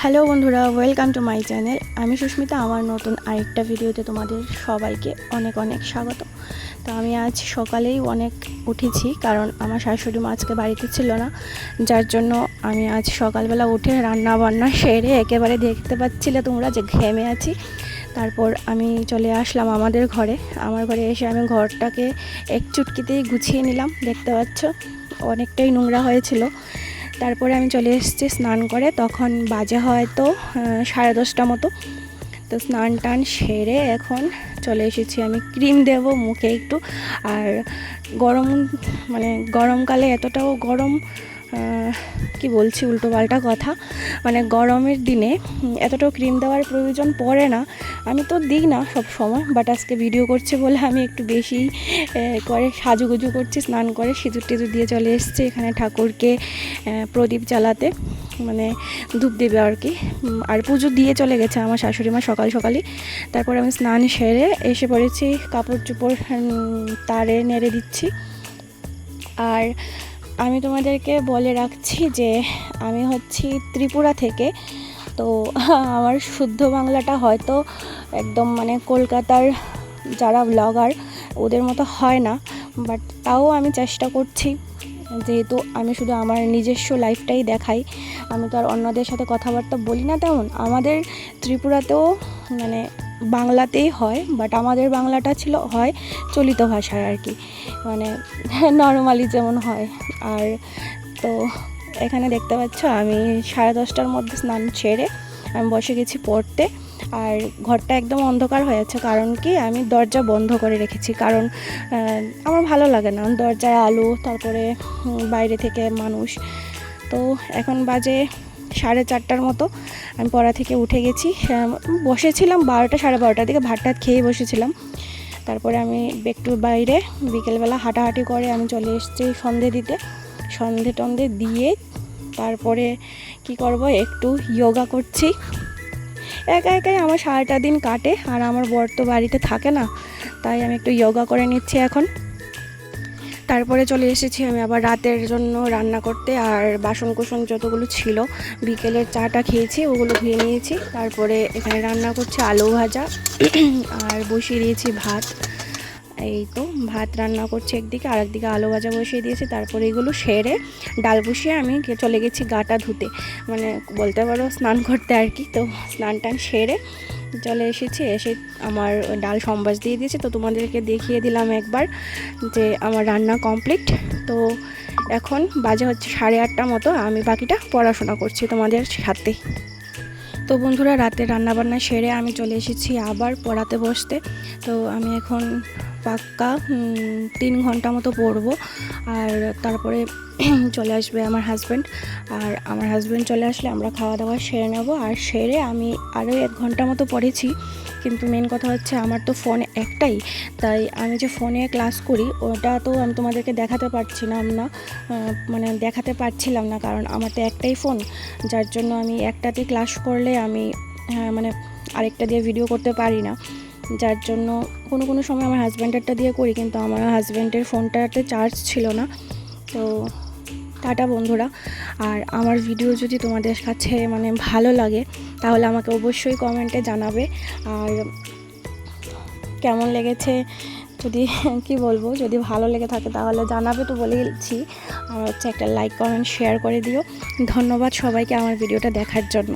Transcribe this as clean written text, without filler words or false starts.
Hello বন্ধুরা, welcome to my channel. আমি সুস্মিতা। আমার নতুন আরেকটা ভিডিওতে তোমাদের সবাইকে অনেক অনেক স্বাগত। তো আমি আজ সকালেই অনেক উঠেছি, কারণ আমার শাশুড়ি মা আজকে বাড়িতে ছিল না, যার জন্য আমি আজ সকালবেলা উঠে রান্না বান্না সেরে একেবারে দেখতে পাচ্ছিলে তোমরা যে ঘেমে আছি। তারপর আমি চলে আসলাম আমাদের ঘরে। আমার ঘরে এসে আমি ঘরটাকে এক চুটকিতেই গুছিয়ে নিলাম। দেখতে পাচ্ছ অনেকটাই নোংরা হয়েছিল। তারপরে আমি চলে এসেছি স্নান করে। তখন বাজে হয়তো 10:30 মতো। তো স্নান টান সেরে এখন চলে এসেছি আমি ক্রিম দেব মুখে একটু। আর গরম গরমকালে এতটাও গরম, কি বলছি উল্টোপাল্টা কথা, গরমের দিনে এতটাও ক্রিম দেওয়ার প্রয়োজন পড়ে না। আমি তো দিই না সব সময়, বাট আজকে ভিডিও করছি বলে আমি একটু বেশি করে সাজুগুজু করছি। স্নান করে সিঁদুর টিঁদুর দিয়ে চলে এসেছি এখানে ঠাকুরকে প্রদীপ জ্বালাতে, ধূপ দেবে আর কি। আর পুজো দিয়ে চলে গেছে আমার শাশুড়ি মা সকাল সকালই। তারপর আমি স্নান সেরে এসে পড়েছি, কাপড় চোপড় তারে নেড়ে দিচ্ছি। আর আমি তোমাদেরকে বলে রাখছি যে আমি হচ্ছি ত্রিপুরা থেকে। তো আমার শুদ্ধ বাংলাটা হয়তো একদম কলকাতার যারা ব্লগার ওদের মতো হয় না, বাট তাও আমি চেষ্টা করছি, যেহেতু আমি শুধু আমার নিজস্ব লাইফটাই দেখাই। আমি তো আর অন্যদের সাথে কথাবার্তা বলি না তেমন। আমাদের ত্রিপুরাতেও বাংলাতেই হয়, বাট আমাদের বাংলাটা হয় চলিত ভাষায় আর কি, নর্মালি যেমন হয়। আর তো এখানে দেখতে পাচ্ছ আমি 10:30টার মধ্যে স্নান সেরে আমি বসে গেছি পড়তে। আর ঘরটা একদম অন্ধকার হয়েছে, কারণ কি আমি দরজা বন্ধ করে রেখেছি, কারণ আমার ভালো লাগে না দরজায় আলো, তারপরে বাইরে থেকে মানুষ। তো এখন বাজে 4:30টার মতো। আমি পড়া থেকে উঠে গেছি, বসেছিলাম 12টা 12:30টার দিকে, ভাত টাত খেয়ে বসেছিলাম। তারপরে আমি একটু বাইরে বিকেলবেলা হাঁটাহাঁটি করে আমি চলে এসেছি সন্ধে দিতে। সন্ধে টন্ধে দিয়ে তারপরে কি করব, একটু যোগা করছি। একা একাই আমার সারাটা দিন কাটে, আর আমার বর তো বাড়িতে থাকে না, তাই আমি একটু যোগা করে নিচ্ছি এখন। তারপরে চলে এসেছি আমি আবার রাতের জন্য রান্না করতে। আর বাসন কুসন যতগুলো ছিল, বিকেলের চাটা খেয়েছি ওগুলো ধুয়ে নিয়েছি। তারপরে এখানে রান্না করছি আলু ভাজা আর বসিয়ে দিয়েছি ভাত। এই তো ভাত রান্না করছি একদিকে, আর একদিকে আলু ভাজা বসিয়ে দিয়েছি। তারপরে এগুলো সেরে ডাল বসিয়ে আমি চলে গেছি গাটা ধুতে, বলতে পারো স্নান করতে আর কি। তো স্নান টান সেরে চলে এসেছি, এসে আমার ডাল সম্বাস দিয়ে দিয়েছি। তো তোমাদেরকে দেখিয়ে দিলাম একবার যে আমার রান্না কমপ্লিট। তো এখন বাজে হচ্ছে 8:30 মতো। আমি বাকিটা পড়াশোনা করছি তোমাদের সাথে। তো বন্ধুরা, রাতে রান্নাবান্না সেরে আমি চলে এসেছি আবার পড়াতে বসতে। তো আমি এখন পাক্কা 3 ঘন্টা মতো পড়বো। আর তারপরে চলে আসবে আমার হাজব্যান্ড। আর আমার হাজব্যান্ড চলে আসলে আমরা খাওয়া দাওয়া সেরে নেব। আর সেরে আমি আরও 1 ঘন্টা মতো পড়েছি। কিন্তু মেন কথা হচ্ছে আমার তো ফোন একটাই, তাই আমি যে ফোনে ক্লাস করি ওটা তো আমি তোমাদেরকে দেখাতে পারছিলাম না, কারণ আমার তো একটাই ফোন, যার জন্য আমি একটাতে ক্লাস করলে আমি আরেকটা দিয়ে ভিডিও করতে পারি না। যার জন্য কোনো সময় আমার হাজব্যান্ডেরটা দিয়ে করি, কিন্তু আমার হাজব্যান্ডের ফোনটাতে চার্জ ছিল না। তো টাটা বন্ধুরা। আর আমার ভিডিও যদি তোমাদের কাছে ভালো লাগে তাহলে আমাকে অবশ্যই কমেন্টে জানাবে। আর কেমন লেগেছে যদি যদি ভালো লেগে থাকে তাহলে জানাবে, তো বলেছি। আর একটা লাইক কমেন্ট শেয়ার করে দিও। ধন্যবাদ সবাইকে আমার ভিডিওটা দেখার জন্য।